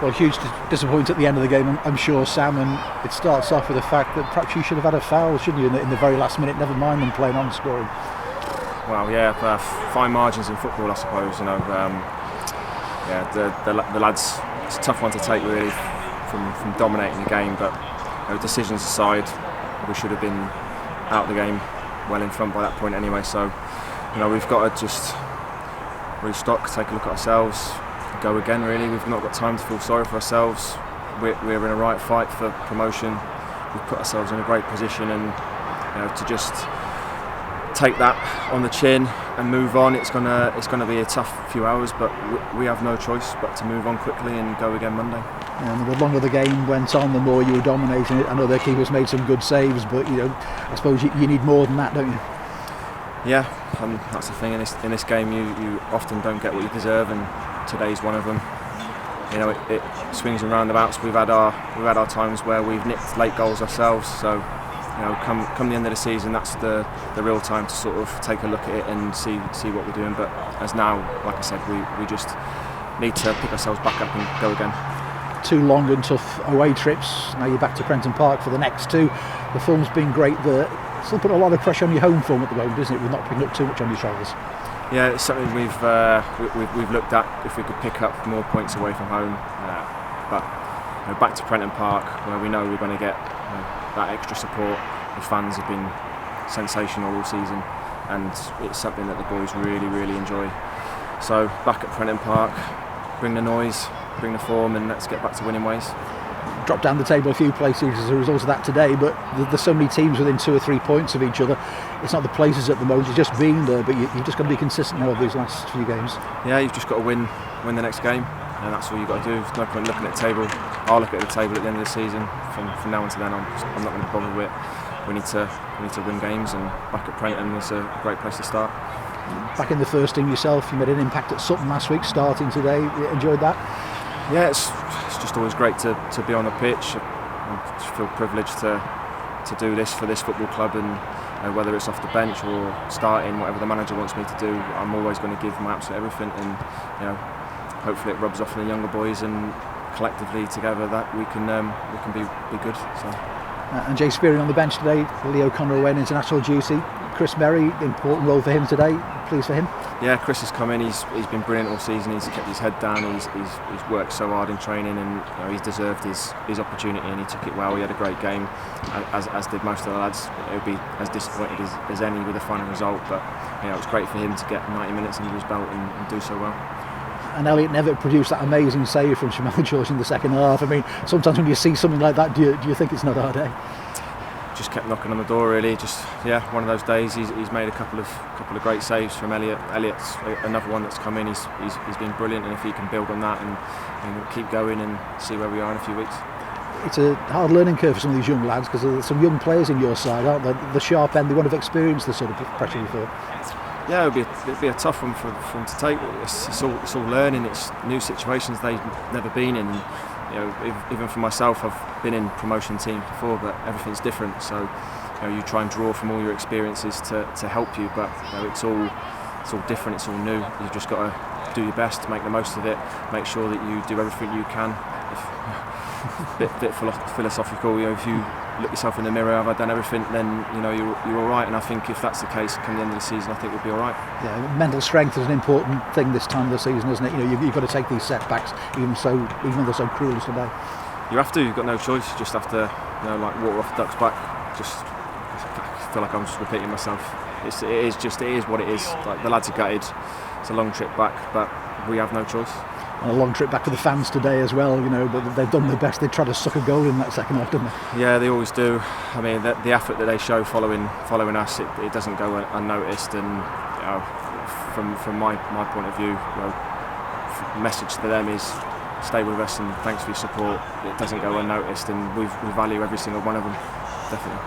Well, huge disappointment at the end of the game, I'm sure, Sam, and it starts off with the fact that perhaps you should have had a foul, shouldn't you, in the very last minute, never mind them playing on scoring. Well, yeah, fine margins in football, I suppose. The lads, it's a tough one to take really from dominating the game, but decisions aside, we should have been out of the game well in front by that point anyway. So, we've got to just restock, take a look at ourselves, go again really. We've not got time to feel sorry for ourselves. We're in a right fight for promotion. We've put ourselves in a great position, and to just take that on the chin and move on, it's gonna be a tough few hours, but we have no choice but to move on quickly and go again Monday. And the longer the game went on, the more you were dominating it. I know their keepers made some good saves, but I suppose you need more than that, don't you? Yeah, that's the thing. In this game, you often don't get what you deserve, and today's one of them. It swings and roundabouts. We've had our times where we've nicked late goals ourselves. So, come the end of the season, that's the real time to sort of take a look at it and see what we're doing. But as now, like I said, we just need to pick ourselves back up and go again. 2 long and tough away trips. Now you're back to Prenton Park for the next 2. The form's been great there. Still put a lot of pressure on your home form at the moment, isn't it? With not picking up too much on your shoulders. Yeah, it's something we've looked at if we could pick up more points away from home. But back to Prenton Park, where we know we're going to get that extra support. The fans have been sensational all season, and it's something that the boys really, really enjoy. So back at Prenton Park, bring the noise, bring the form, and let's get back to winning ways. Dropped down the table a few places as a result of that today, but there's so many teams within 2 or 3 points of each other. It's not the places at the moment, it's just being there, but you've just got to be consistent now over these last few games. Yeah, you've just got to win the next game, and that's all you've got to do. There's no point looking at the table. I'll look at the table at the end of the season. From now until then, I'm not going to bother with it. We need to win games, and back at Prenton is a great place to start. Back in the first team yourself, you made an impact at Sutton last week, starting today. You enjoyed that? Yeah, it's just always great to be on the pitch. I just feel privileged to do this for this football club, and whether it's off the bench or starting, whatever the manager wants me to do, I'm always going to give my absolute everything, and hopefully it rubs off on the younger boys, and collectively together that we can be good. So. And Jay Spearing on the bench today. Lee O'Connor away on international duty. Chris Merry, important role for him today. Pleased for him? Yeah, Chris has come in. He's been brilliant all season. He's kept his head down. He's worked so hard in training, and he's deserved his opportunity, and he took it well. He had a great game, as did most of the lads. It would be as disappointed as any with the final result, but it was great for him to get 90 minutes under his belt and do so well. And Elliot never produced that amazing save from Shamal George in the second half. I mean, sometimes when you see something like that, do you think it's not our day? Just kept knocking on the door really. Just one of those days. He's made a couple of great saves from Elliot. Elliot's another one that's come in. He's been brilliant, and if he can build on that and keep going and see where we are in a few weeks. It's a hard learning curve for some of these young lads, because there's some young players in your side, aren't there? The sharp end, they won't have experienced the sort of pressure before. Yeah, it'd be a tough one for them to take. It's all learning. It's new situations they've never been in. Even for myself, I've been in promotion teams before, but everything's different. So you try and draw from all your experiences to help you, but it's all different. It's all new. You've just got to do your best to make the most of it. Make sure that you do everything you can. Bit philosophical. If you look yourself in the mirror, have I done everything? Then you're all right. And I think if that's the case, come the end of the season, I think we'll be all right. Yeah, mental strength is an important thing this time of the season, isn't it? You've got to take these setbacks, even though they're so cruel as today. You have to. You've got no choice. You just have to, like water off the duck's back. I feel like I'm just repeating myself. It is what it is. Like, the lads are gutted. It's a long trip back, but we have no choice. And a long trip back for the fans today as well, but they've done their best. They tried to suck a goal in that second half, didn't they? Yeah, they always do. I mean, the effort that they show following us, it doesn't go unnoticed. And from my point of view, the message to them is stay with us and thanks for your support. It doesn't go unnoticed, and we value every single one of them, definitely.